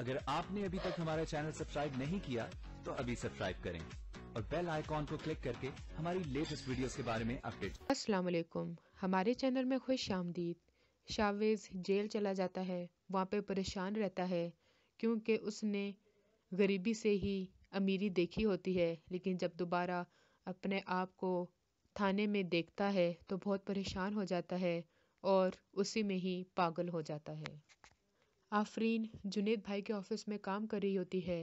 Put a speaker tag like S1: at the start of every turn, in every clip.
S1: अगर आपने अभी तक हमारा चैनल सब्सक्राइब नहीं किया तो अभी सब्सक्राइब करें और बेल आइकॉन को क्लिक करके हमारी लेटेस्ट वीडियोस के बारे में अपडेट।
S2: अस्सलाम वालेकुम, हमारे चैनल में खुश आमदीद। शावेज जेल चला जाता है, वहाँ पे परेशान रहता है क्योंकि उसने गरीबी से ही अमीरी देखी होती है, लेकिन जब दोबारा अपने आप को थाने में देखता है तो बहुत परेशान हो जाता है और उसी में ही पागल हो जाता है। आफरीन जुनेद भाई के ऑफिस में काम कर रही होती है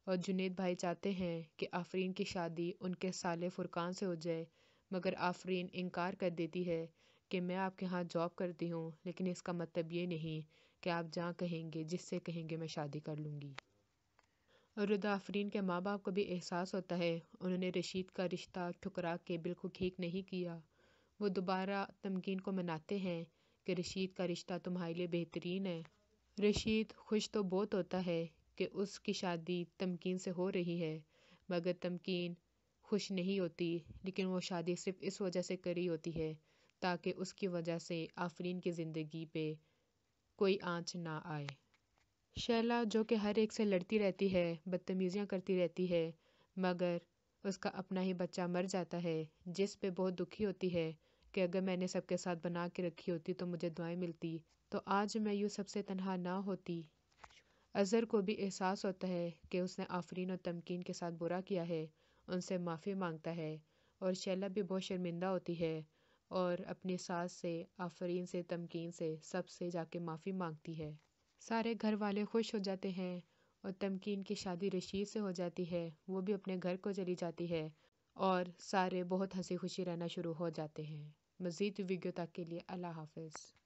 S2: और जुनेद भाई चाहते हैं कि आफरीन की शादी उनके साले फुरकान से हो जाए, मगर आफरीन इनकार कर देती है कि मैं आपके यहाँ जॉब करती हूँ, लेकिन इसका मतलब ये नहीं कि आप जहाँ कहेंगे जिससे कहेंगे मैं शादी कर लूँगी। और रुदा आफरीन के माँ बाप को भी एहसास होता है, उन्होंने रशीद का रिश्ता ठुकरा के बिल्कुल ठीक नहीं किया। वो दोबारा तमकीन को मनाते हैं कि रशीद का रिश्ता तुम्हारे लिए बेहतरीन है। रशीद खुश तो बहुत होता है कि उसकी शादी तमकीन से हो रही है, मगर तमकीन खुश नहीं होती, लेकिन वो शादी सिर्फ इस वजह से करी होती है ताकि उसकी वजह से आफरीन की ज़िंदगी पे कोई आंच ना आए। शैला जो कि हर एक से लड़ती रहती है, बदतमीज़ियाँ करती रहती है, मगर उसका अपना ही बच्चा मर जाता है, जिस पे बहुत दुखी होती है कि अगर मैंने सबके साथ बना के रखी होती तो मुझे दुआएं मिलती, तो आज मैं यूँ सबसे तन्हा ना होती। अज़हर को भी एहसास होता है कि उसने आफरीन और तमकीन के साथ बुरा किया है, उनसे माफ़ी मांगता है और शैला भी बहुत शर्मिंदा होती है और अपनी सास से, आफरीन से, तमकीन से, सबसे जाके माफ़ी मांगती है। सारे घर वाले खुश हो जाते हैं और तमकीन की शादी रशीद से हो जाती है, वो भी अपने घर को चली जाती है और सारे बहुत हंसी खुशी रहना शुरू हो जाते हैं। मज़ीद वीडियो तक के लिए अल्लाह हाफ़िज़।